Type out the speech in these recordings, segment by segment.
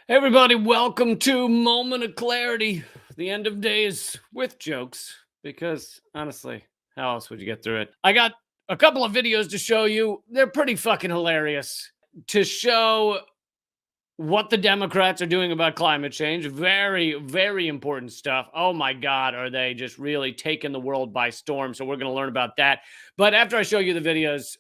Hey everybody, welcome to Moment of Clarity, the end of days with jokes, because honestly, how else would you get through it? I got a couple of videos to show you. They're pretty fucking hilarious to show what the Democrats are doing about climate change. Very, very important stuff. Oh my God, are they just really taking the world by storm? So we're going to learn about that. But after I show you the videos,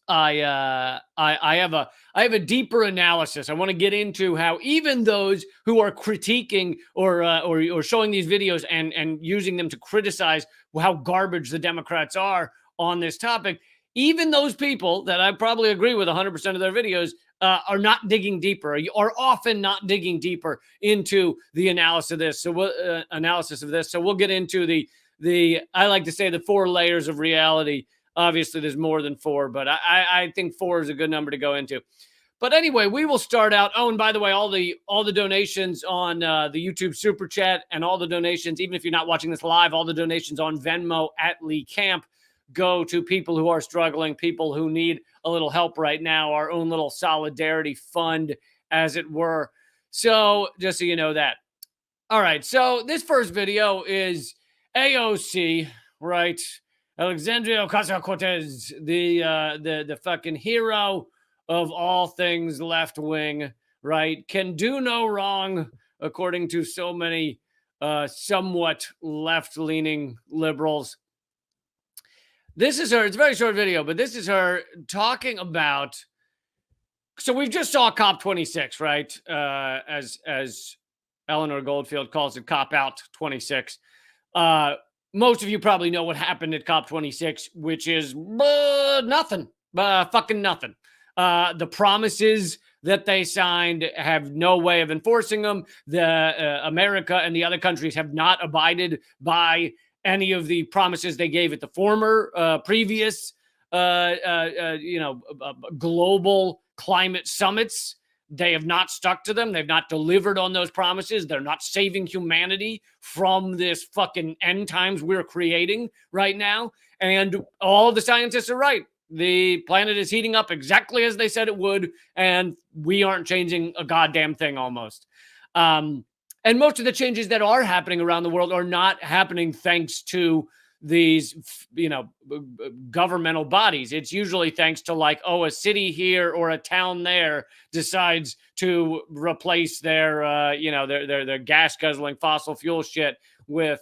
I have a deeper analysis. I want to get into how even those who are critiquing or showing these videos and using them to criticize how garbage the Democrats are on this topic, even those people that I probably agree with 100% of their videos are not digging deeper, are often not digging deeper into the analysis of this. So we'll get into the I like to say the four layers of reality. Obviously, there's more than four, but I think four is a good number to go into. But anyway, we will start out. Oh, and by the way, all the donations on the YouTube Super Chat and all the donations, even if you're not watching this live, all the donations on Venmo at Lee Camp go to people who are struggling, people who need a little help right now, our own little solidarity fund, as it were. So just so you know that. All right, so this first video is AOC, right? Alexandria Ocasio-Cortez, the fucking hero of all things left wing, right? Can do no wrong, according to so many somewhat left leaning liberals. This is her. It's a very short video, but this is her talking about. So we just saw COP26, right? As Eleanor Goldfield calls it, Cop Out 26. Most of you probably know what happened at COP26, which is nothing, fucking nothing. The promises that they signed have no way of enforcing them. America and the other countries have not abided by any of the promises they gave at the former, previous, global climate summits. They have not stuck to them. They've not delivered on those promises. They're not saving humanity from this fucking end times we're creating right now. And all the scientists are right. The planet is heating up exactly as they said it would, and we aren't changing a goddamn thing almost. And most of the changes that are happening around the world are not happening thanks to these governmental bodies. It's usually thanks to a city here or a town there decides to replace their their gas guzzling fossil fuel shit with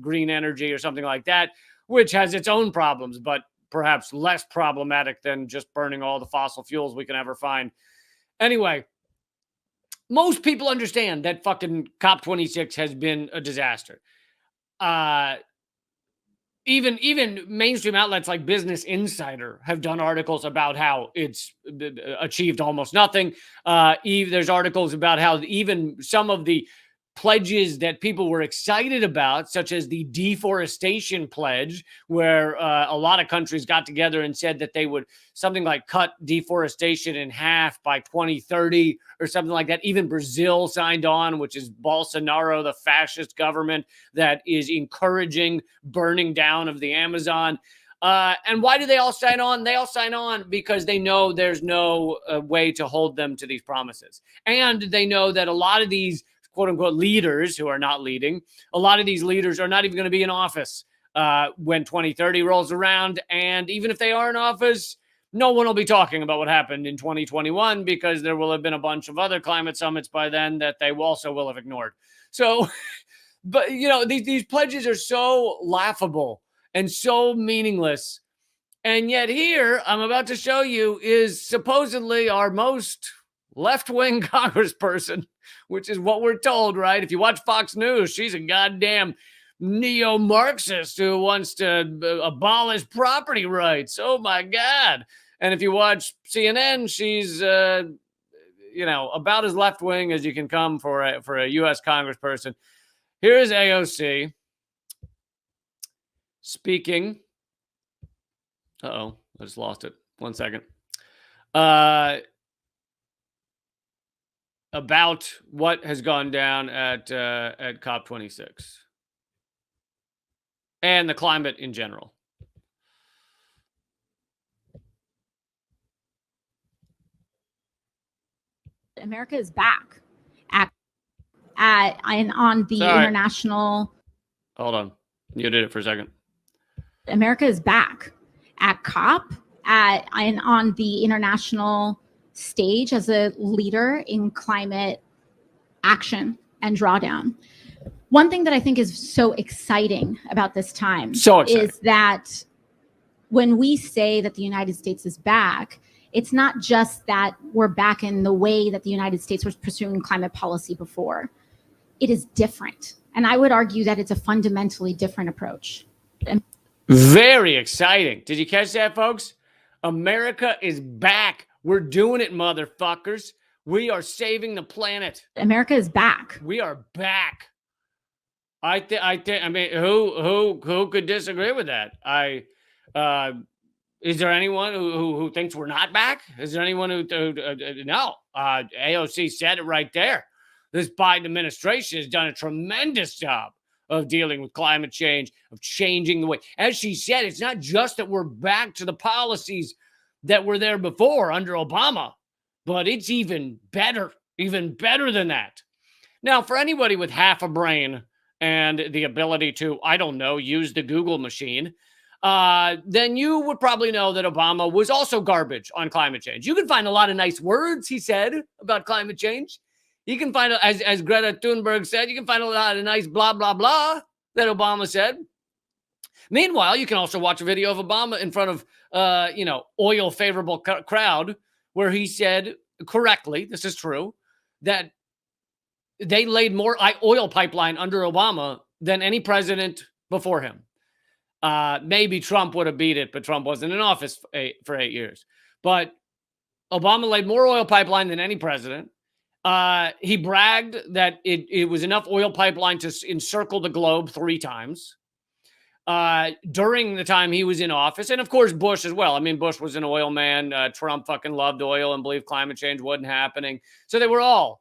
green energy or something like that, which has its own problems, but perhaps less problematic than just burning all the fossil fuels we can ever find. Anyway, most people understand that fucking COP26 has been a disaster. Even mainstream outlets like Business Insider have done articles about how it's achieved almost nothing. There's articles about how even some of the pledges that people were excited about, such as the deforestation pledge, where a lot of countries got together and said that they would something like cut deforestation in half by 2030 or something like that. Even Brazil signed on, which is Bolsonaro, the fascist government that is encouraging burning down of the Amazon. And why do they all sign on? They all sign on because they know there's no way to hold them to these promises. And they know that a lot of these quote unquote leaders who are not leading, a lot of these leaders are not even going to be in office when 2030 rolls around. And even if they are in office, no one will be talking about what happened in 2021 because there will have been a bunch of other climate summits by then that they also will have ignored. So, but these pledges are so laughable and so meaningless. And yet here, I'm about to show you, is supposedly our most left-wing congressperson, which is what we're told, right? If you watch Fox News, she's a goddamn neo-Marxist who wants to abolish property rights. Oh, my God. And if you watch CNN, she's, about as left-wing as you can come for a U.S. congressperson. Here is AOC speaking. Uh-oh, I just lost it. 1 second. About what has gone down at COP26 and the climate in general. America is back and on the international. Hold on. You did it for a second. America is back at COP and on the international stage as a leader in climate action and drawdown. One thing that I think is so exciting about this time is that when we say that the United States is back, it's not just that we're back in the way that the United States was pursuing climate policy before. It is different. And I would argue that it's a fundamentally different approach. Very exciting. Did you catch that, folks? America is back. We're doing it, motherfuckers. We are saving the planet. America is back. We are back. I mean, who could disagree with that? Is there anyone who thinks we're not back? Is there anyone who no? AOC said it right there. This Biden administration has done a tremendous job of dealing with climate change, of changing the way. As she said, it's not just that we're back to the policies that were there before under Obama, but it's even better than that. Now, for anybody with half a brain and the ability to, I don't know, use the Google machine, then you would probably know that Obama was also garbage on climate change. You can find a lot of nice words he said about climate change. You can find, as Greta Thunberg said, you can find a lot of nice blah, blah, blah that Obama said. Meanwhile, you can also watch a video of Obama in front of, oil favorable crowd where he said correctly, this is true, that they laid more oil pipeline under Obama than any president before him. Maybe Trump would have beat it, but Trump wasn't in office for 8 years. But Obama laid more oil pipeline than any president. He bragged that it was enough oil pipeline to encircle the globe 3 times during the time he was in office. And of course, Bush as well. I mean, Bush was an oil man. Trump fucking loved oil and believed climate change wasn't happening. So they were all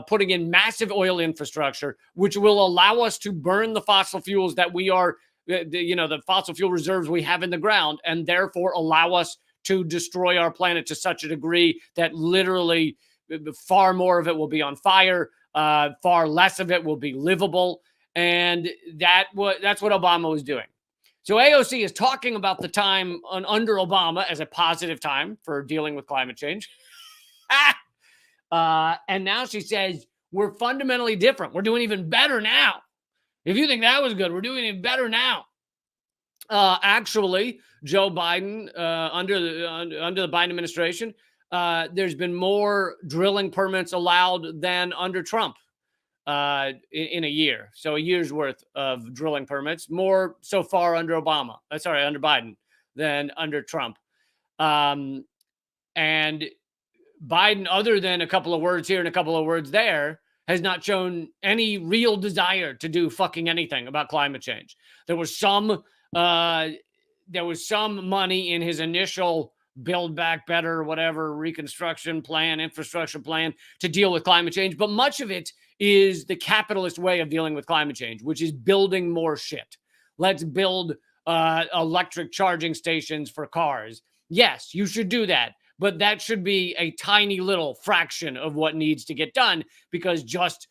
putting in massive oil infrastructure, which will allow us to burn the fossil fuels that we are, the fossil fuel reserves we have in the ground, and therefore allow us to destroy our planet to such a degree that literally far more of it will be on fire, far less of it will be livable. And that's what Obama was doing. So AOC is talking about the time under Obama as a positive time for dealing with climate change. And now she says, we're fundamentally different. We're doing even better now. If you think that was good, we're doing even better now. Actually, Joe Biden, under the Biden administration, there's been more drilling permits allowed than under Trump in a year. So a year's worth of drilling permits, more so far under under Biden than under Trump. And Biden, other than a couple of words here and a couple of words there, has not shown any real desire to do fucking anything about climate change. There was some money in his initial Build Back Better, whatever, reconstruction plan, infrastructure plan to deal with climate change. But much of it is the capitalist way of dealing with climate change, which is building more shit. Let's build electric charging stations for cars. Yes, you should do that. But that should be a tiny little fraction of what needs to get done, because just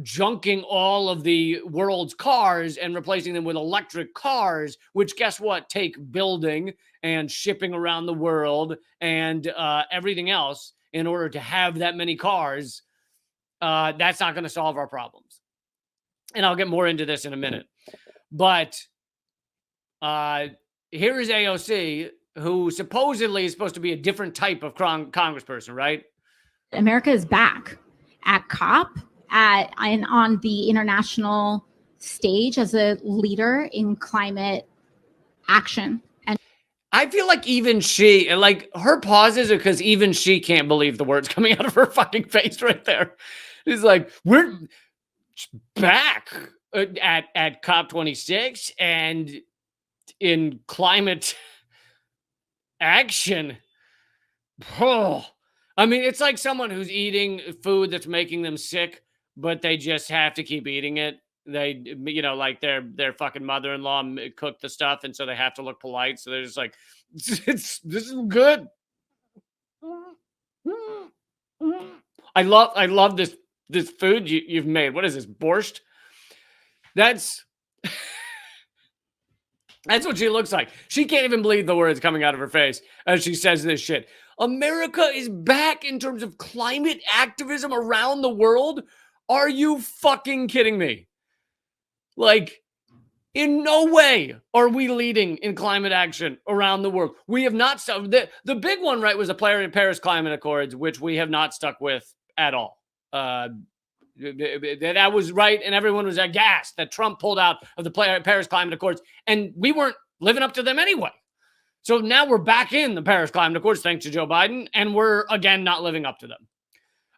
junking all of the world's cars and replacing them with electric cars, which guess what, take building and shipping around the world and everything else in order to have that many cars, that's not going to solve our problems. And I'll get more into this in a minute. But here is AOC, who supposedly is supposed to be a different type of congressperson, right? America is back at COP and on the international stage as a leader in climate action. And I feel like even she, like her pauses are because even she can't believe the words coming out of her fucking face right there. She's like, we're back at COP26 and in climate action. Oh, I mean, it's like someone who's eating food that's making them sick, but they just have to keep eating it. They, like their fucking mother-in-law cooked the stuff, and so they have to look polite. So they're just like, this is good. I love this food you've made. What is this, borscht? That's what she looks like. She can't even believe the words coming out of her face as she says this shit. America is back in terms of climate activism around the world. Are you fucking kidding me? Like, in no way are we leading in climate action around the world. We have not stuck. The big one, right, was the Paris Climate Accords, which we have not stuck with at all. That was right, and everyone was aghast that Trump pulled out of the Paris Climate Accords, and we weren't living up to them anyway. So now we're back in the Paris Climate Accords, thanks to Joe Biden, and we're, again, not living up to them.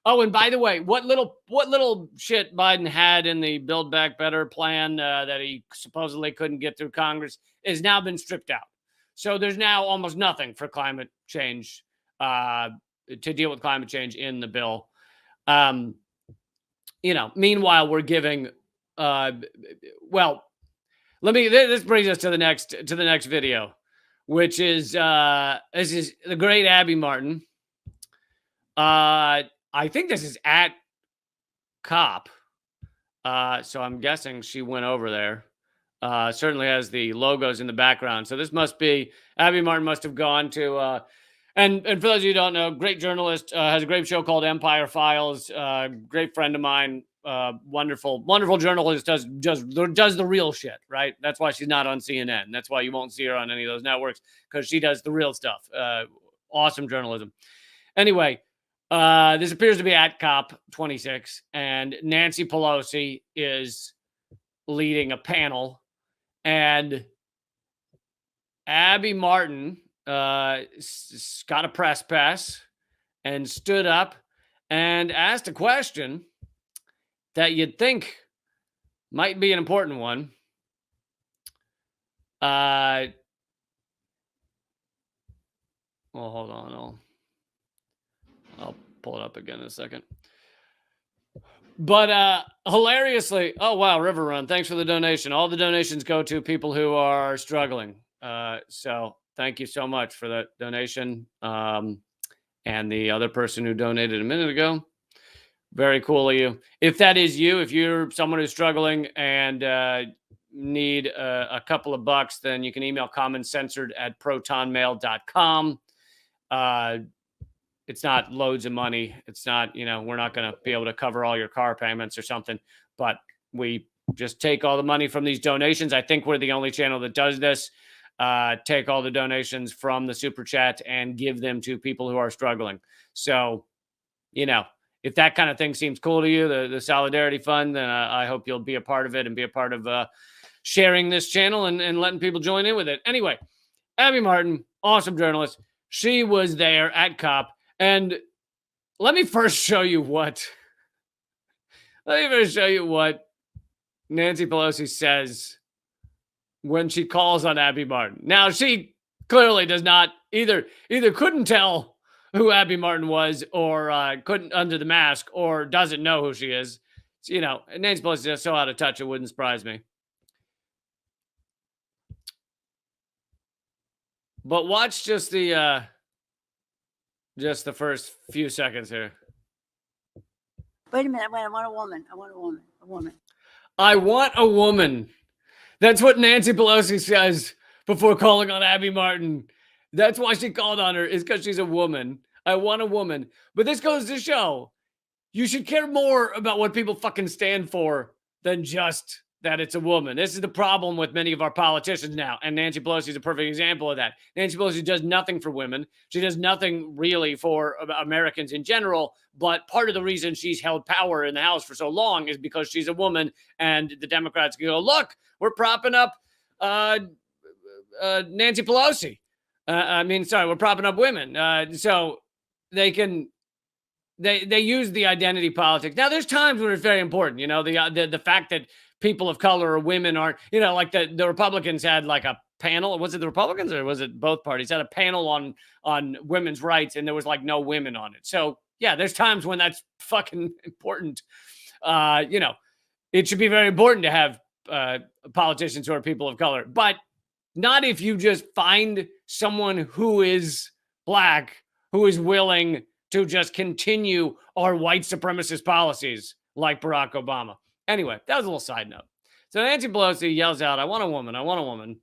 Oh, and by the way, what little shit Biden had in the Build Back Better plan that he supposedly couldn't get through Congress has now been stripped out. So there's now almost nothing for climate change, to deal with climate change in the bill. Meanwhile, we're giving, this brings us to the next video, which is, this is the great Abby Martin. I think this is at COP. So I'm guessing she went over there. Certainly has the logos in the background. So this must be, Abby Martin must have gone to, and for those of you who don't know, great journalist, has a great show called Empire Files. Great friend of mine, wonderful journalist, does the real shit, right? That's why she's not on CNN. That's why you won't see her on any of those networks, because she does the real stuff. Awesome journalism. Anyway, this appears to be at COP 26, and Nancy Pelosi is leading a panel, and Abby Martin got a press pass and stood up and asked a question that you'd think might be an important one. Well, hold on. I'll pull it up again in a second. But hilariously, oh, wow, River Run, thanks for the donation. All the donations go to people who are struggling. So thank you so much for that donation. And the other person who donated a minute ago, very cool of you. If that is you, if you're someone who's struggling and need a couple of bucks, then you can email commoncensored@protonmail.com. It's not loads of money. It's not, we're not going to be able to cover all your car payments or something, but we just take all the money from these donations. I think we're the only channel that does this. Take all the donations from the super chat and give them to people who are struggling. So, if that kind of thing seems cool to you, the Solidarity Fund, then I hope you'll be a part of it and be a part of sharing this channel and letting people join in with it. Anyway, Abby Martin, awesome journalist. She was there at COP. And let me first show you what Nancy Pelosi says when she calls on Abby Martin. Now, she clearly does not either couldn't tell who Abby Martin was, or couldn't under the mask, or doesn't know who she is. So, Nancy Pelosi is just so out of touch, it wouldn't surprise me. But watch just the first few seconds here. Wait a minute. I want a woman. I want a woman. I want a woman. That's what Nancy Pelosi says before calling on Abby Martin. That's why she called on her, is because she's a woman. I want a woman. But this goes to show you should care more about what people fucking stand for than just that it's a woman. This is the problem with many of our politicians now. And Nancy Pelosi is a perfect example of that. Nancy Pelosi does nothing for women. She does nothing really for Americans in general. But part of the reason she's held power in the House for so long is because she's a woman. And the Democrats go, look, we're propping up Nancy Pelosi. We're propping up women. So they can... They use the identity politics. Now, there's times when it's very important. The fact that people of color or women aren't, like the Republicans had like a panel. Was it the Republicans or was it both parties? Had a panel on women's rights, and there was like no women on it. So yeah, there's times when that's fucking important. It should be very important to have politicians who are people of color, but not if you just find someone who is black, who is willing to just continue our white supremacist policies like Barack Obama. Anyway, that was a little side note. So Nancy Pelosi yells out, I want a woman. I want a woman.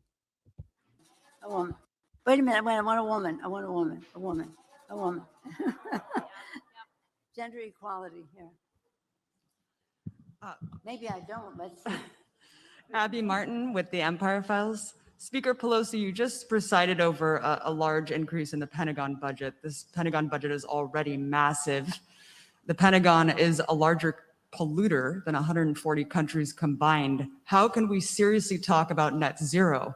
A woman. Wait a minute. Wait, I want a woman. I want a woman. A woman. A woman. Gender equality here. Maybe I don't. Let's see. Abby Martin with the Empire Files. Speaker Pelosi, you just presided over a large increase in the Pentagon budget. This Pentagon budget is already massive. The Pentagon is a larger polluter than 140 countries combined. How can we seriously talk about net zero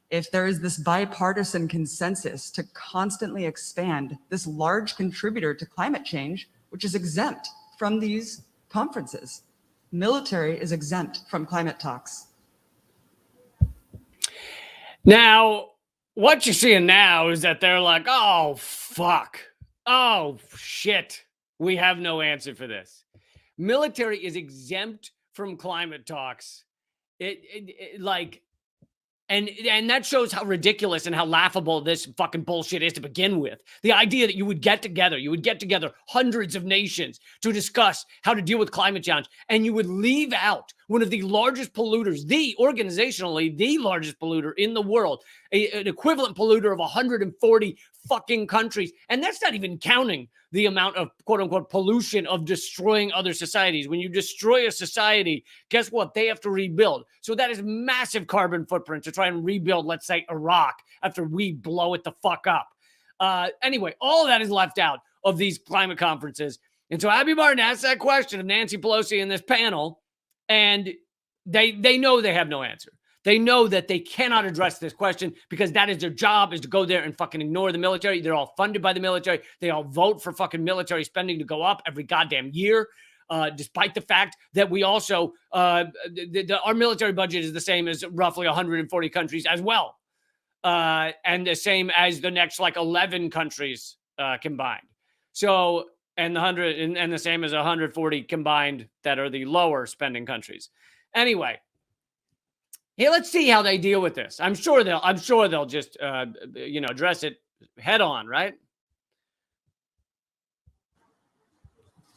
if there is this bipartisan consensus to constantly expand this large contributor to climate change, which is exempt from these conferences? Military is exempt from climate talks. Now, what you're seeing now is that they're like, oh, fuck. Oh, shit. We have no answer for this. Military is exempt from climate talks. And that shows how ridiculous and how laughable this fucking bullshit is to begin with. The idea that you would get together hundreds of nations to discuss how to deal with climate change, and you would leave out one of the largest polluters, organizationally, the largest polluter in the world, an equivalent polluter of 140 fucking countries. And that's not even counting the amount of quote unquote pollution of destroying other societies. When you destroy a society, guess what? They have to rebuild. So that is massive carbon footprint to try and rebuild, let's say, Iraq after we blow it the fuck up. Anyway, all of that is left out of these climate conferences. And so Abby Martin asked that question of Nancy Pelosi in this panel, and they know they have no answer. They know that they cannot address this question because that is their job, is to go there and fucking ignore the military. They're all funded by the military. They all vote for fucking military spending to go up every goddamn year, despite the fact that we also, our military budget is the same as roughly 140 countries as well. And the same as the next like 11 countries combined. So, and the same as 140 combined that are the lower spending countries. Anyway. Hey, let's see how they deal with this. I'm sure they'll just, address it head on, right?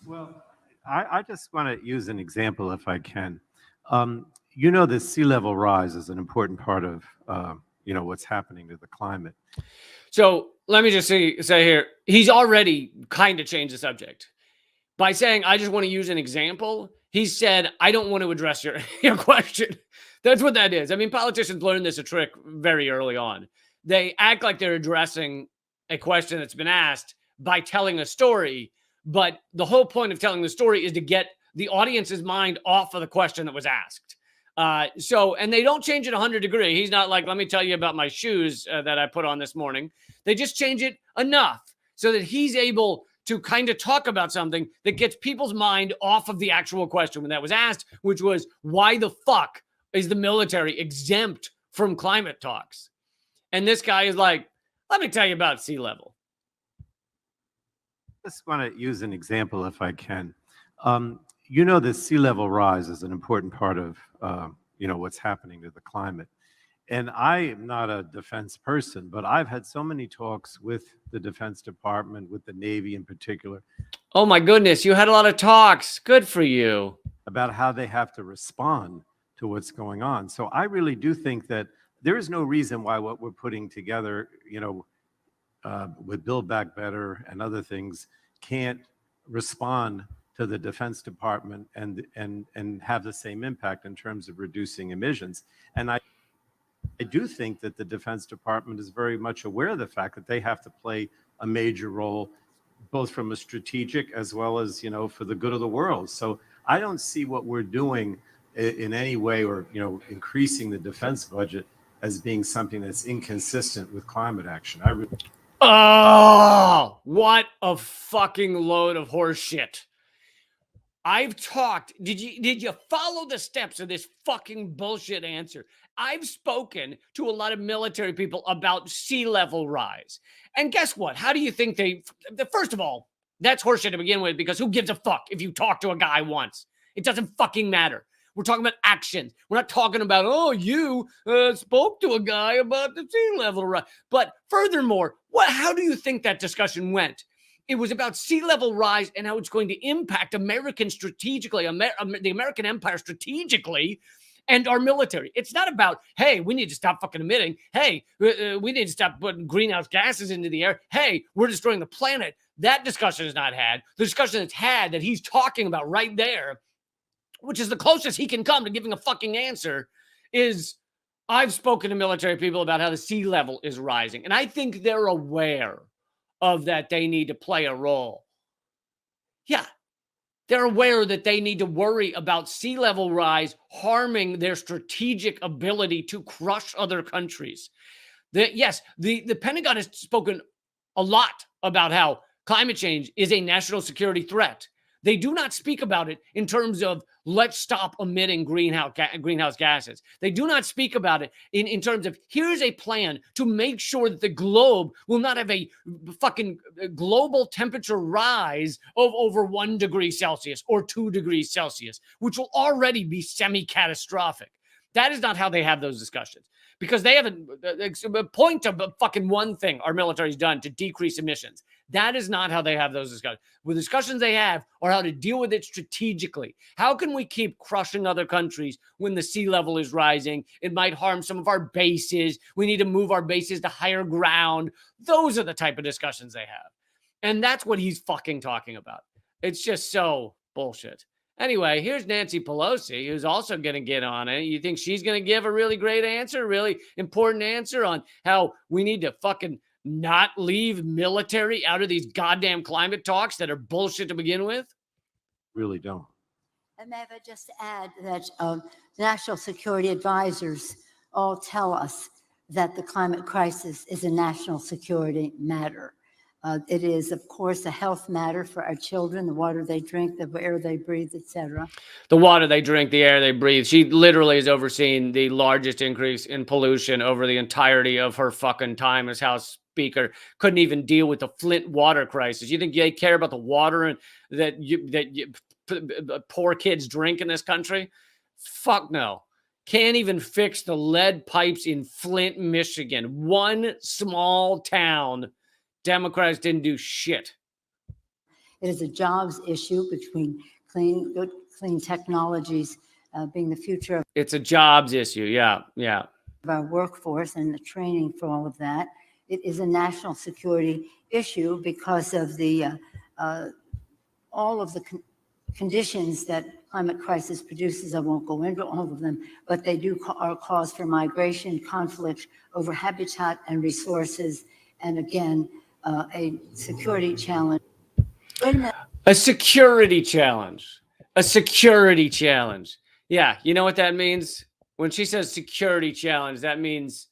Well, I just want to use an example if I can. The sea level rise is an important part of, what's happening to the climate. So let me just say here, he's already kind of changed the subject. By saying, I just want to use an example, he said, I don't want to address your question. That's what that is. I mean, politicians learn this a trick very early on. They act like they're addressing a question that's been asked by telling a story, but the whole point of telling the story is to get the audience's mind off of the question that was asked. And they don't change it 100 degrees. He's not like, let me tell you about my shoes that I put on this morning. They just change it enough so that he's able to kind of talk about something that gets people's mind off of the actual question when that was asked, which was, why the fuck is the military exempt from climate talks? And this guy is like, let me tell you about sea level. I just want to use an example if I can. The sea level rise is an important part of, what's happening to the climate. And I am not a defense person, but I've had so many talks with the Defense Department, with the Navy in particular. Oh my goodness, you had a lot of talks. Good for you. About how they have to respond to what's going on. So I really do think that there is no reason why what we're putting together, with Build Back Better and other things can't respond to the Defense Department and have the same impact in terms of reducing emissions. And I do think that the Defense Department is very much aware of the fact that they have to play a major role, both from a strategic as well as, for the good of the world. So I don't see what we're doing in any way, or, increasing the defense budget as being something that's inconsistent with climate action. Oh, what a fucking load of horse shit. I've talked. Did you follow the steps of this fucking bullshit answer? I've spoken to a lot of military people about sea level rise. And guess what? How do you think first of all, that's horseshit to begin with, because who gives a fuck if you talk to a guy once? It doesn't fucking matter. We're talking about actions. We're not talking about, oh, you spoke to a guy about the sea level rise. But furthermore, how do you think that discussion went? It was about sea level rise and how it's going to impact Americans strategically, the American empire strategically, and our military. It's not about, hey, we need to stop fucking emitting. Hey, we need to stop putting greenhouse gases into the air. Hey, we're destroying the planet. That discussion is not had. The discussion that's had that he's talking about right there, which is the closest he can come to giving a fucking answer, is I've spoken to military people about how the sea level is rising. And I think they're aware of that. They need to play a role. Yeah. They're aware that they need to worry about sea level rise harming their strategic ability to crush other countries. Yes, the Pentagon has spoken a lot about how climate change is a national security threat. They do not speak about it in terms of let's stop emitting greenhouse gases. They do not speak about it in terms of here's a plan to make sure that the globe will not have a fucking global temperature rise of over 1 degree Celsius or 2 degrees Celsius, which will already be semi-catastrophic. That is not how they have those discussions, because they haven't point to fucking one thing our military's done to decrease emissions. That is not how they have those discussions. The discussions they have are how to deal with it strategically. How can we keep crushing other countries when the sea level is rising? It might harm some of our bases. We need to move our bases to higher ground. Those are the type of discussions they have. And that's what he's fucking talking about. It's just so bullshit. Anyway, here's Nancy Pelosi, who's also going to get on it. You think she's going to give a really great answer, really important answer on how we need to fucking not leave military out of these goddamn climate talks that are bullshit to begin with? Really don't. And may I just add that national security advisors all tell us that the climate crisis is a national security matter. It is, of course, a health matter for our children, the water they drink, the air they breathe, etc. The water they drink, the air they breathe. She literally has overseen the largest increase in pollution over the entirety of her fucking time as House Speaker. Couldn't even deal with the Flint water crisis. You think they care about the water that poor kids drink in this country? Fuck no. Can't even fix the lead pipes in Flint, Michigan. One small town. Democrats didn't do shit. It is a jobs issue between clean technologies being the future of It's a jobs issue. Yeah. our workforce and the training for all of that. It is a national security issue because of the all of the conditions that climate crisis produces. I won't go into all of them, but they are cause for migration, conflict over habitat and resources, and again, a security challenge. Wait a minute. A security challenge. A security challenge. Yeah, you know what that means? When she says security challenge, that means,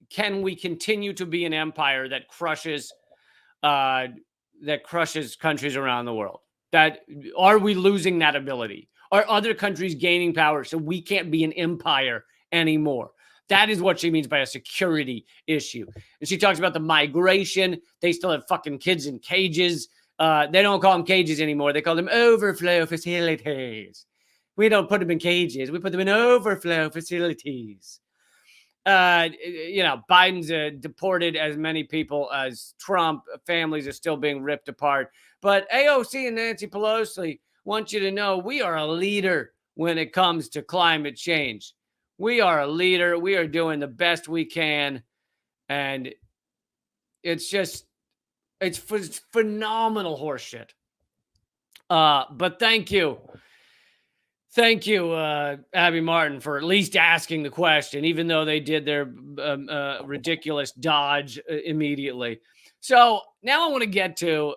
can we continue to be an empire that crushes countries around the world? That are we losing that ability? Are other countries gaining power so we can't be an empire anymore? That is what she means by a security issue. And she talks about the migration. They still have fucking kids in cages. They don't call them cages anymore. They call them overflow facilities. We don't put them in cages. We put them in overflow facilities. Biden's deported as many people as Trump. Families are still being ripped apart. But AOC and Nancy Pelosi want you to know we are a leader when it comes to climate change. We are a leader. We are doing the best we can. And it's phenomenal horseshit. But thank you. Thank you, Abby Martin, for at least asking the question, even though they did their ridiculous dodge immediately. So now I want to get to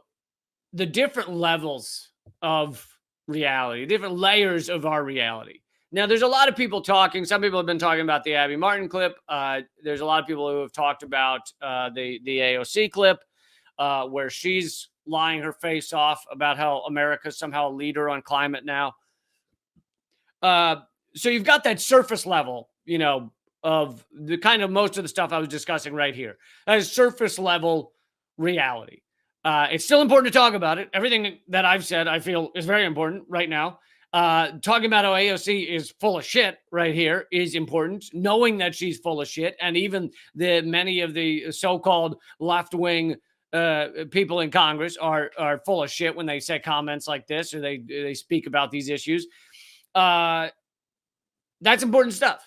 the different levels of reality, different layers of our reality. Now, there's a lot of people talking. Some people have been talking about the Abby Martin clip. There's a lot of people who have talked about the AOC clip where she's lying her face off about how America's somehow a leader on climate now. So you've got that surface level, of the kind of most of the stuff I was discussing right here. That is surface level reality. It's still important to talk about it. Everything that I've said, I feel is very important right now. Talking about how AOC is full of shit right here is important. Knowing that she's full of shit, and even many of the so-called left-wing people in Congress are full of shit when they say comments like this or they speak about these issues. That's important stuff.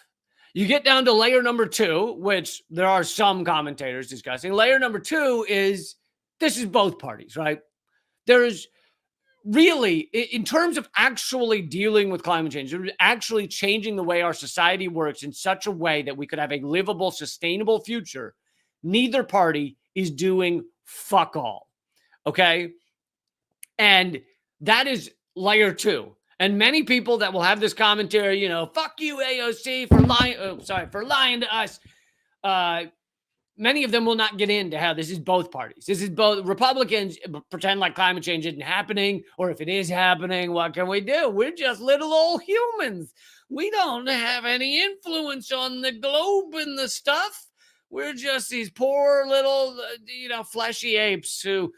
You get down to layer number 2, which there are some commentators discussing. Layer number 2 is this is both parties, right? There is really, in terms of actually dealing with climate change, actually changing the way our society works in such a way that we could have a livable, sustainable future, neither party is doing fuck all. Okay? And that is layer 2. And many people that will have this commentary, you know, fuck you, AOC, for lying, for lying to us. Many of them will not get into how this is both parties. This is both. Republicans pretend like climate change isn't happening, or if it is happening, what can we do? We're just little old humans. We don't have any influence on the globe and the stuff. We're just these poor little, fleshy apes who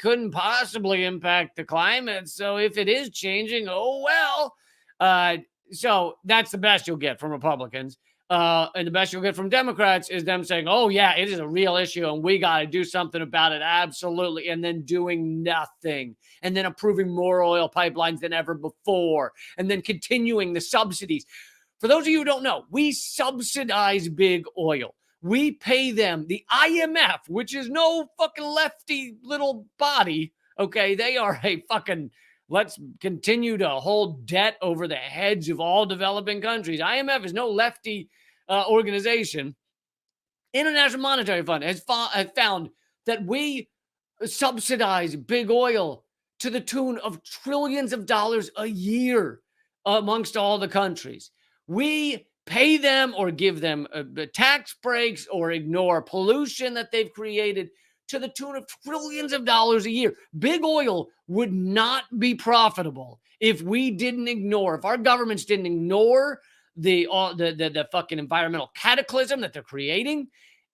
couldn't possibly impact the climate. So if it is changing, oh well. So that's the best you'll get from Republicans. And the best you'll get from Democrats is them saying, oh, yeah, it is a real issue and we got to do something about it. Absolutely. And then doing nothing and then approving more oil pipelines than ever before and then continuing the subsidies. For those of you who don't know, we subsidize big oil. We pay them, the IMF, which is no fucking lefty little body. Okay. They are a fucking, let's continue to hold debt over the heads of all developing countries. IMF is no lefty organization. International Monetary Fund has found that we subsidize big oil to the tune of trillions of dollars a year amongst all the countries. We pay them or give them tax breaks or ignore pollution that they've created to the tune of trillions of dollars a year. Big oil would not be profitable if we didn't ignore, if our governments didn't ignore the fucking environmental cataclysm that they're creating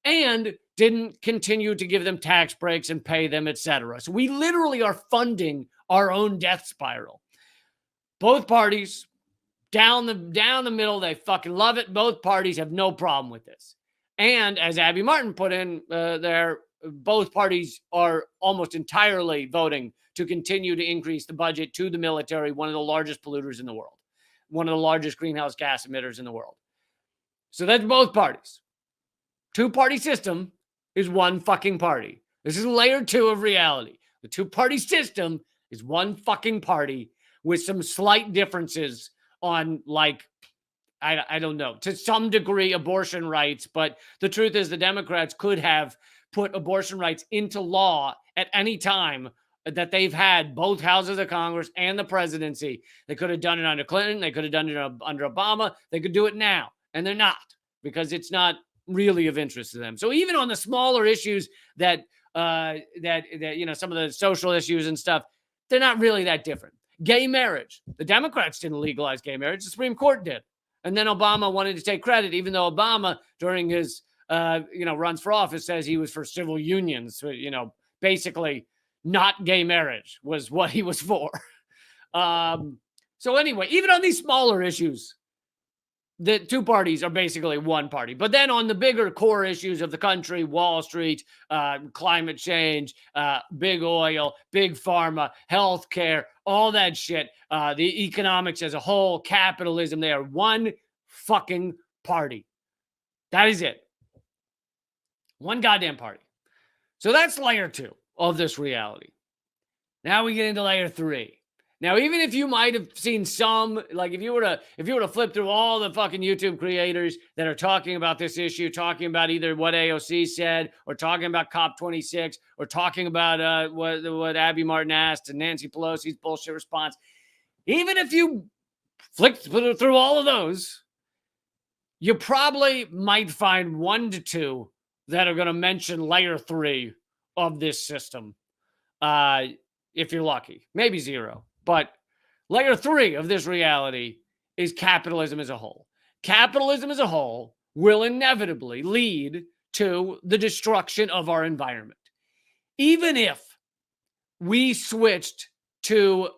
and didn't continue to give them tax breaks and pay them, etc. So we literally are funding our own death spiral. Both parties down the middle, they fucking love it. Both parties have no problem with this. And as Abby Martin put in there, both parties are almost entirely voting to continue to increase the budget to the military, one of the largest polluters in the world, one of the largest greenhouse gas emitters in the world. So that's both parties. Two-party system is one fucking party. This is layer 2 of reality. The two-party system is one fucking party with some slight differences on, like, I don't know, to some degree abortion rights. But the truth is the Democrats could have put abortion rights into law at any time that they've had both houses of Congress and the presidency. They could have done it under Clinton. They could have done it under Obama. They could do it now. And they're not, because it's not really of interest to them. So even on the smaller issues that some of the social issues and stuff, they're not really that different. Gay marriage. The Democrats didn't legalize gay marriage. The Supreme Court did. And then Obama wanted to take credit, even though Obama, during his runs for office, says he was for civil unions. So, basically not gay marriage was what he was for. So anyway, even on these smaller issues, the two parties are basically one party. But then on the bigger core issues of the country, Wall Street, climate change, big oil, big pharma, healthcare, all that shit, the economics as a whole, capitalism, they are one fucking party. That is it. One goddamn party. So that's layer 2 of this reality. Now we get into layer 3. Now, even if you might have seen some, like if you were to flip through all the fucking YouTube creators that are talking about this issue, talking about either what AOC said or talking about COP26 or talking about what Abby Martin asked and Nancy Pelosi's bullshit response, even if you flick through all of those, you probably might find 1 to 2 that are going to mention layer 3 of this system. If you're lucky, maybe 0. But layer 3 of this reality is capitalism as a whole. Capitalism as a whole will inevitably lead to the destruction of our environment. Even if we switched to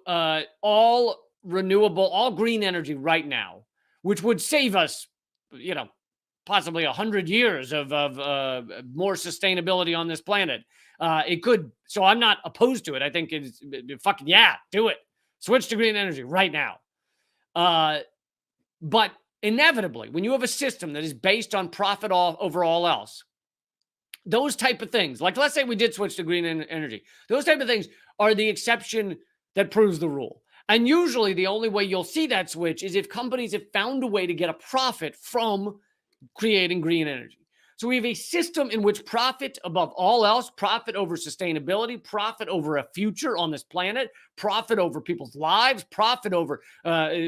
all renewable, all green energy right now, which would save us, possibly 100 years of more sustainability on this planet. It could. So I'm not opposed to it. I think it's fucking, yeah, do it. Switch to green energy right now. But inevitably, when you have a system that is based on profit over all else, those type of things, like let's say we did switch to green energy, those type of things are the exception that proves the rule. And usually the only way you'll see that switch is if companies have found a way to get a profit from creating green energy. So we have a system in which profit above all else, profit over sustainability, profit over a future on this planet, profit over people's lives, profit over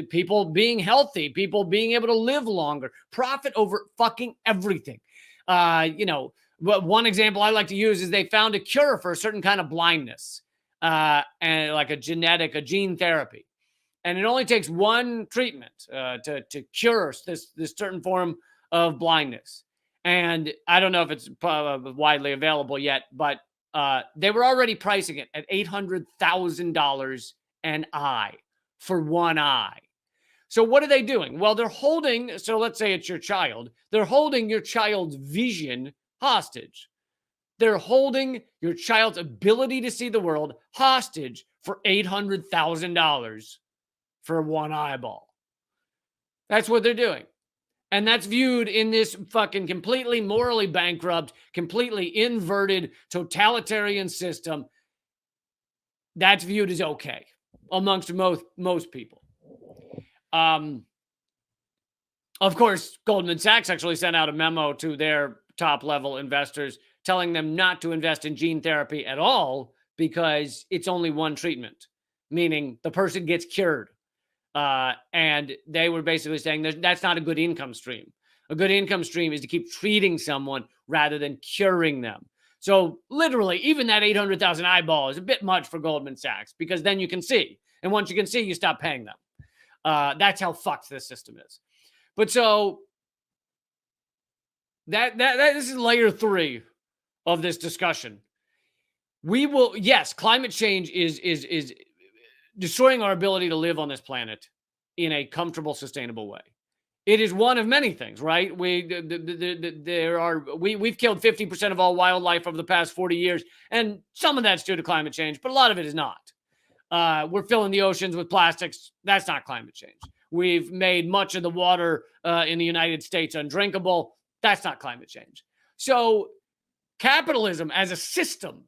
people being healthy, people being able to live longer, profit over fucking everything. But one example I like to use is they found a cure for a certain kind of blindness, and like a gene therapy. And it only takes one treatment to cure this certain form of blindness. And I don't know if it's widely available yet, but they were already pricing it at $800,000 an eye for one eye. So what are they doing? Well, they're holding, so let's say it's your child. They're holding your child's vision hostage. They're holding your child's ability to see the world hostage for $800,000 for one eyeball. That's what they're doing. And that's viewed in this fucking completely morally bankrupt, completely inverted, totalitarian system. That's viewed as okay amongst most people. Of course, Goldman Sachs actually sent out a memo to their top-level investors telling them not to invest in gene therapy at all because it's only one treatment, meaning the person gets cured. And they were basically saying that's not a good income stream. A good income stream is to keep treating someone rather than curing them. So literally, even that 800,000 eyeball is a bit much for Goldman Sachs because then you can see. And once you can see, you stop paying them. That's how fucked this system is. But so this is layer 3 of this discussion. We will, yes, climate change is destroying our ability to live on this planet in a comfortable, sustainable way. It is one of many things, right? We've killed 50% of all wildlife over the past 40 years, and some of that's due to climate change, but a lot of it is not. We're filling the oceans with plastics. That's not climate change. We've made much of the water in the United States undrinkable. That's not climate change. So capitalism as a system,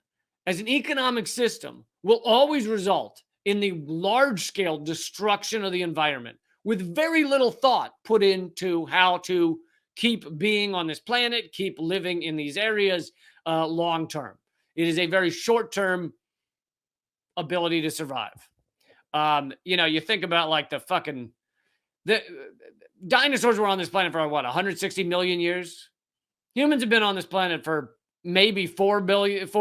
as an economic system, will always result in the large-scale destruction of the environment with very little thought put into how to keep being on this planet, keep living in these areas long-term. It is a very short-term ability to survive. You think about like the dinosaurs were on this planet for what, 160 million years? Humans have been on this planet for maybe 4 million years,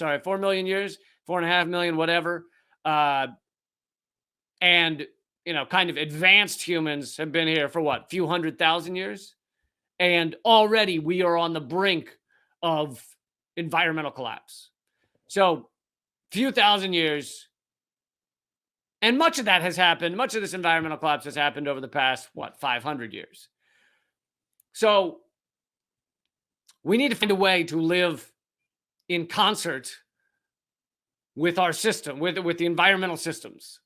4.5 million, whatever. And, kind of advanced humans have been here for what, few 100,000 years? And already we are on the brink of environmental collapse. So few thousand years. And much of that has happened. Much of this environmental collapse has happened over the past, 500 years. So we need to find a way to live in concert with our system, with the environmental systems.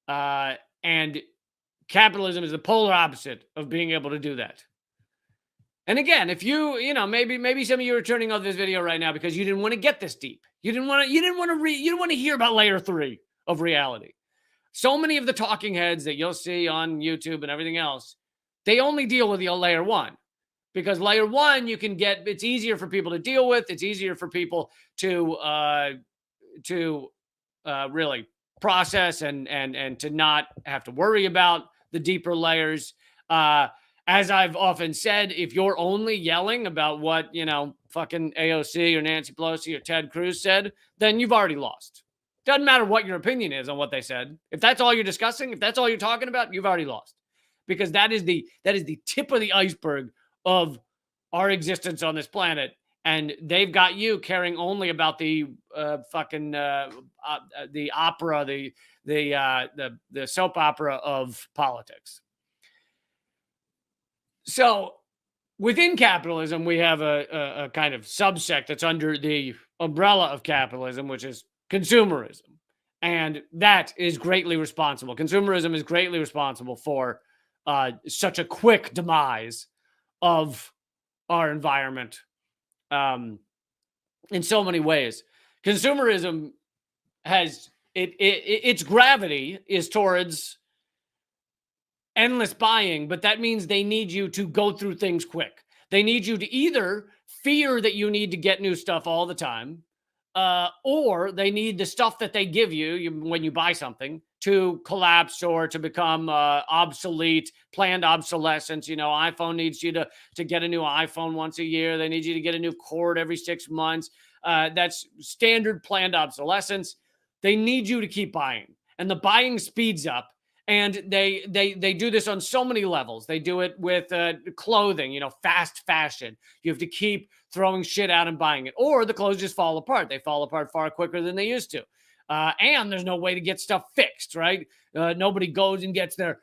And capitalism is the polar opposite of being able to do that. And again, if maybe some of you are turning off this video right now because you didn't want to get this deep. You didn't want to hear about layer 3 of reality. So many of the talking heads that you'll see on YouTube and everything else, they only deal with layer 1. Because layer 1, it's easier for people to deal with. It's easier for people to really process and to not have to worry about the deeper layers. As I've often said, if you're only yelling about what, fucking AOC or Nancy Pelosi or Ted Cruz said, then you've already lost. Doesn't matter what your opinion is on what they said. If that's all you're discussing, if that's all you're talking about, you've already lost. Because that is the tip of the iceberg of our existence on this planet. And they've got you caring only about the the opera, the soap opera of politics. So within capitalism, we have a kind of subsect that's under the umbrella of capitalism, which is consumerism. And that is greatly responsible. Consumerism is greatly responsible for such a quick demise of our environment in so many ways. Consumerism has its gravity is towards endless buying, but that means they need you to go through things quick. They need you to either fear that you need to get new stuff all the time, or they need the stuff that they give you when you buy something to collapse or to become obsolete, planned obsolescence. iPhone needs you to get a new iPhone once a year. They need you to get a new cord every 6 months. That's standard planned obsolescence. They need you to keep buying, and the buying speeds up. And they do this on so many levels. They do it with clothing, fast fashion. You have to keep throwing shit out and buying it, or the clothes just fall apart. They fall apart far quicker than they used to. And there's no way to get stuff fixed, right? Nobody goes and gets their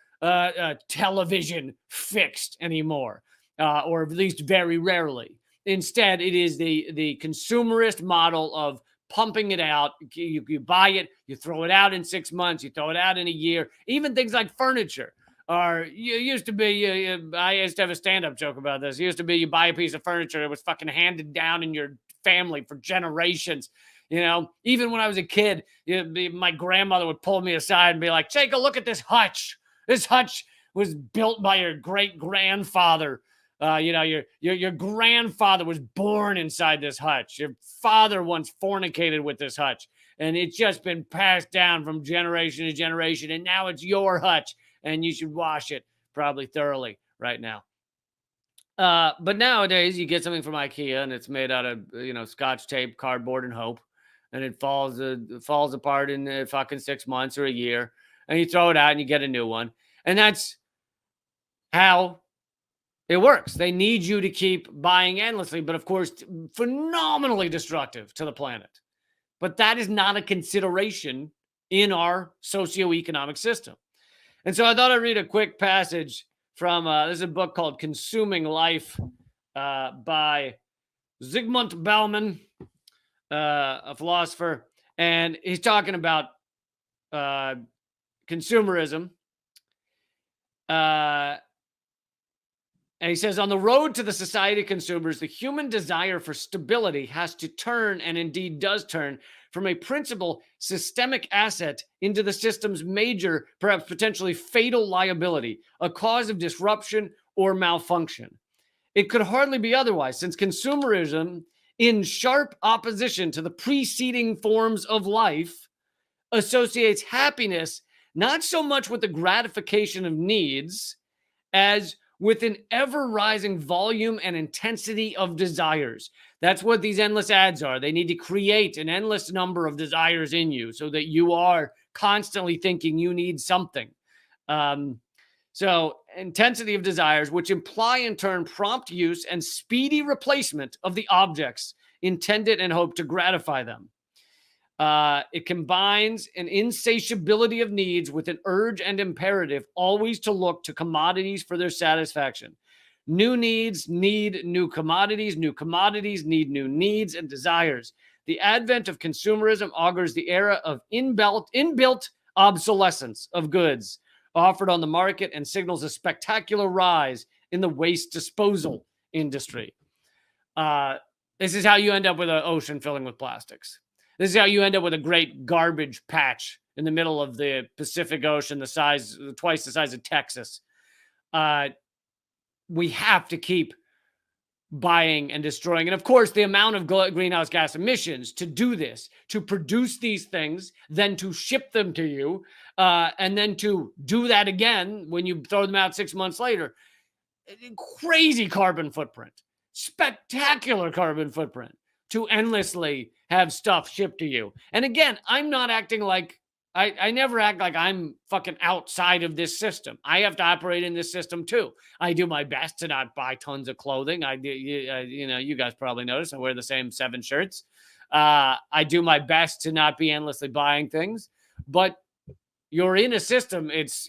television fixed anymore, or at least very rarely. Instead, it is the consumerist model of pumping it out. You buy it, you throw it out in 6 months, you throw it out in a year. Even things like furniture used to be, I used to have a stand-up joke about this. It used to be you buy a piece of furniture, it was fucking handed down in your family for generations. Even when I was a kid, my grandmother would pull me aside and be like, take a look at this hutch. This hutch was built by your great-grandfather. Your grandfather was born inside this hutch. Your father once fornicated with this hutch, and it's just been passed down from generation to generation. And now it's your hutch, and you should wash it probably thoroughly right now. But nowadays you get something from IKEA and it's made out of, Scotch tape, cardboard, and hope. And it falls apart in fucking 6 months or a year, and you throw it out and you get a new one. And that's how it works. They need you to keep buying endlessly, but of course, phenomenally destructive to the planet. But that is not a consideration in our socioeconomic system. And so I thought I'd read a quick passage from, there's a book called Consuming Life by Zygmunt Bauman, a philosopher. And he's talking about consumerism. And he says, on the road to the society of consumers, the human desire for stability has to turn, and indeed does turn, from a principal systemic asset into the system's major, perhaps potentially fatal liability, a cause of disruption or malfunction. It could hardly be otherwise, since consumerism, in sharp opposition to the preceding forms of life, associates happiness not so much with the gratification of needs as with an ever-rising volume and intensity of desires. That's what these endless ads are. They need to create an endless number of desires in you so that you are constantly thinking you need something. So intensity of desires, which imply in turn prompt use and speedy replacement of the objects intended and hoped to gratify them. It combines an insatiability of needs with an urge and imperative always to look to commodities for their satisfaction. New needs need new commodities need new needs and desires. The advent of consumerism augurs the era of inbuilt obsolescence of goods offered on the market and signals a spectacular rise in the waste disposal industry. This is how you end up with an ocean filling with plastics. This is how you end up with a great garbage patch in the middle of the Pacific Ocean, twice the size of Texas. We have to keep buying and destroying. And of course, the amount of greenhouse gas emissions to do this, to produce these things, then to ship them to you, and then to do that again when you throw them out 6 months later. Crazy carbon footprint, spectacular carbon footprint to endlessly have stuff shipped to you. And again, I'm not acting like, I never act like I'm fucking outside of this system. I have to operate in this system too. I do my best to not buy tons of clothing. You guys probably notice I wear the same 7 shirts. I do my best to not be endlessly buying things, but you're in a system. It's,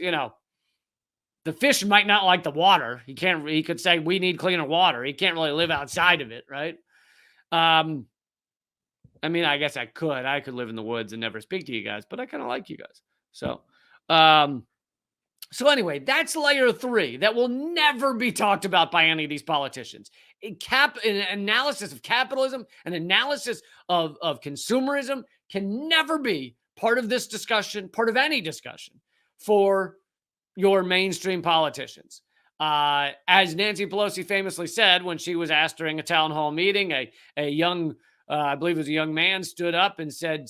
The fish might not like the water. He could say, we need cleaner water. He can't really live outside of it, right? I mean, I guess I could live in the woods and never speak to you guys, but I kind of like you guys. So, so anyway, that's layer 3 that will never be talked about by any of these politicians. An analysis of capitalism, an analysis of consumerism can never be part of this discussion, part of any discussion for your mainstream politicians. As Nancy Pelosi famously said when she was asked during a town hall meeting, a young, I believe it was a young man, stood up and said,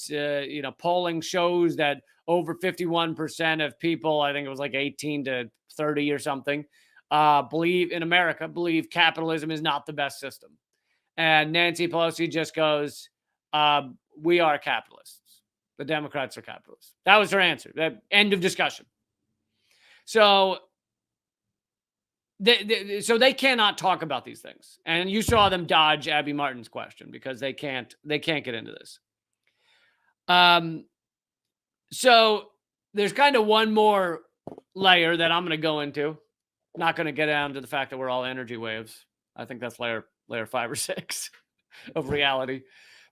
polling shows that over 51% of people, I think it was like 18 to 30 or something, believe capitalism is not the best system. And Nancy Pelosi just goes, we are capitalists. The Democrats are capitalists. That was her answer. End of discussion. So they cannot talk about these things. And you saw them dodge Abby Martin's question because they can't get into this. So there's kind of one more layer that I'm going to go into. Not going to get down to the fact that we're all energy waves. I think that's layer 5 or 6 of reality.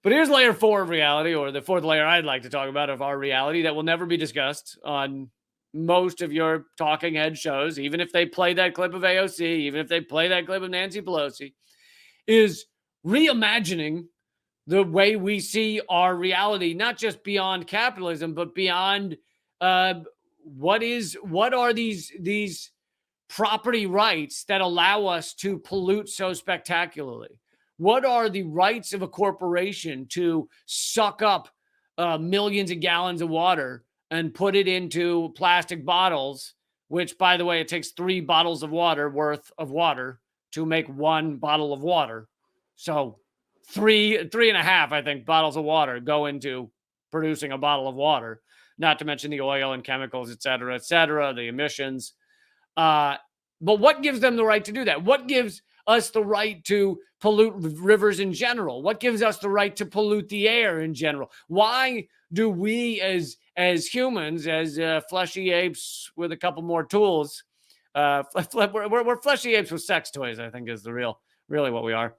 But here's layer 4 of reality, or the fourth layer I'd like to talk about of our reality that will never be discussed on most of your talking head shows, even if they play that clip of AOC, even if they play that clip of Nancy Pelosi, is reimagining the way we see our reality, not just beyond capitalism, but beyond what are these property rights that allow us to pollute so spectacularly? What are the rights of a corporation to suck up millions of gallons of water and put it into plastic bottles, which, by the way, it takes 3 bottles of water worth of water to make 1 bottle of water. So 3.5, I think, bottles of water go into producing a bottle of water, not to mention the oil and chemicals, et cetera, the emissions. But what gives them the right to do that? What gives us the right to pollute rivers in general? What gives us the right to pollute the air in general? Why do we as humans, as fleshy apes with a couple more tools, we're fleshy apes with sex toys, I think is really what we are.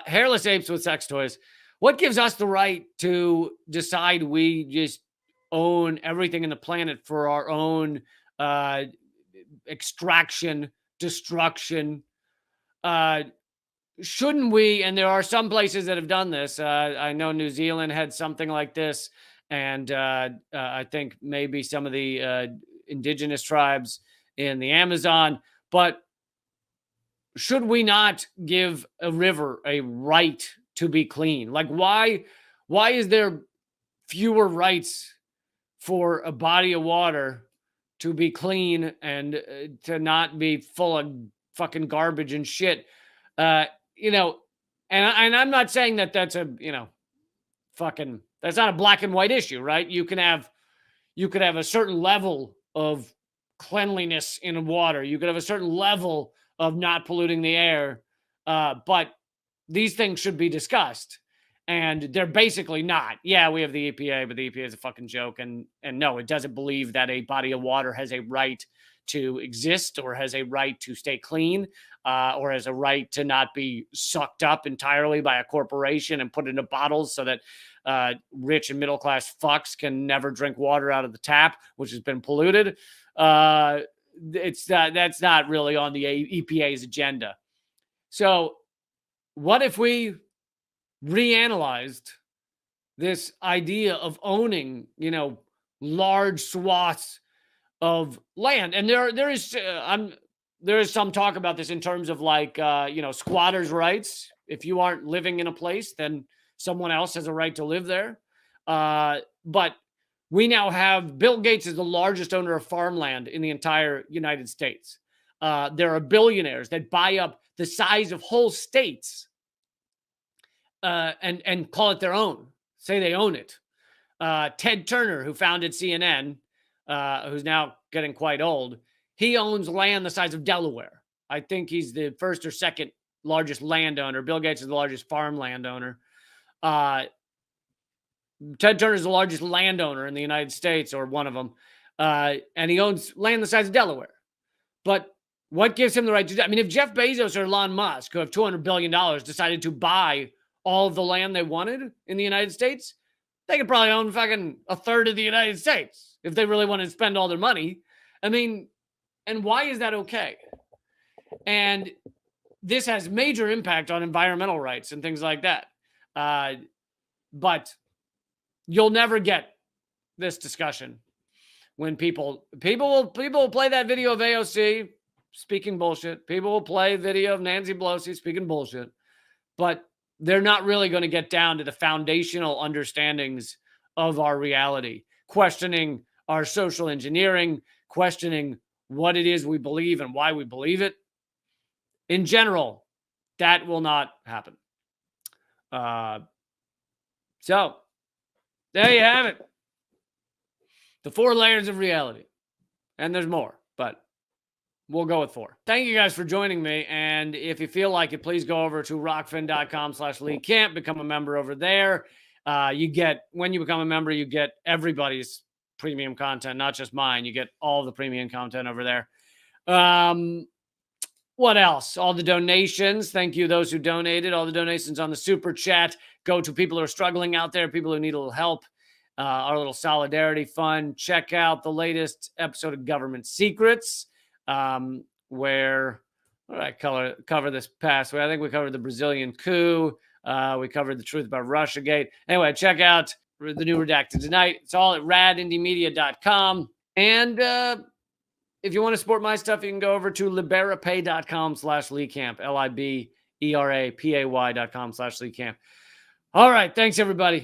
Hairless apes with sex toys. What gives us the right to decide we just own everything in the planet for our own extraction, destruction? Shouldn't we, and there are some places that have done this, I know New Zealand had something like this, and I think maybe some of the indigenous tribes in the Amazon, but should we not give a river a right to be clean? Like, why is there fewer rights for a body of water to be clean and to not be full of fucking garbage and shit? And I'm not saying that that's a, that's not a black and white issue, right? You can have a certain level of cleanliness in water. You could have a certain level of not polluting the air. But these things should be discussed. And they're basically not. Yeah, we have the EPA, but the EPA is a fucking joke. And no, it doesn't believe that a body of water has a right to exist, or has a right to stay clean, or has a right to not be sucked up entirely by a corporation and put into bottles so that rich and middle-class fucks can never drink water out of the tap, which has been polluted. That's not really on the EPA's agenda. So what if we reanalyzed this idea of owning, large swaths of land? And there is some talk about this in terms of squatters' rights. If you aren't living in a place, then someone else has a right to live there. But we now have Bill Gates is the largest owner of farmland in the entire United States. There are billionaires that buy up the size of whole states and call it their own, say they own it. Ted Turner, who founded CNN, who's now getting quite old, he owns land the size of Delaware. I think he's the first or second largest landowner. Bill Gates is the largest farm landowner. Ted Turner is the largest landowner in the United States, or one of them. and he owns land the size of Delaware. But what gives him the right to do? I mean, if Jeff Bezos or Elon Musk, who have $200 billion, decided to buy all of the land they wanted in the United States, they could probably own fucking a third of the United States if they really wanted to spend all their money. I mean, and why is that okay? And this has major impact on environmental rights and things like that. But you'll never get this discussion when people will play that video of AOC speaking bullshit. People will play video of Nancy Pelosi speaking bullshit, but they're not really going to get down to the foundational understandings of our reality, questioning our social engineering, questioning what it is we believe and why we believe it. In general, that will not happen. So there you have it. The 4 layers of reality. And there's more, but we'll go with 4. Thank you guys for joining me. And if you feel like it, please go over to rockfin.com/Lee Camp, become a member over there. When you become a member, you get everybody's premium content, not just mine. You get all the premium content over there. What else? All the donations. Thank you, those who donated. All the donations on the super chat go to people who are struggling out there, people who need a little help. Our little solidarity fund. Check out the latest episode of Government Secrets, where what did I cover this past week? I think we covered the Brazilian coup. We covered the truth about Russiagate. Anyway, check out the new Redacted tonight. It's all at radindiemedia.com. And if you want to support my stuff, you can go over to liberapay.com/Lee Camp, LIBERAPAY.com/Lee Camp. All right. Thanks, everybody.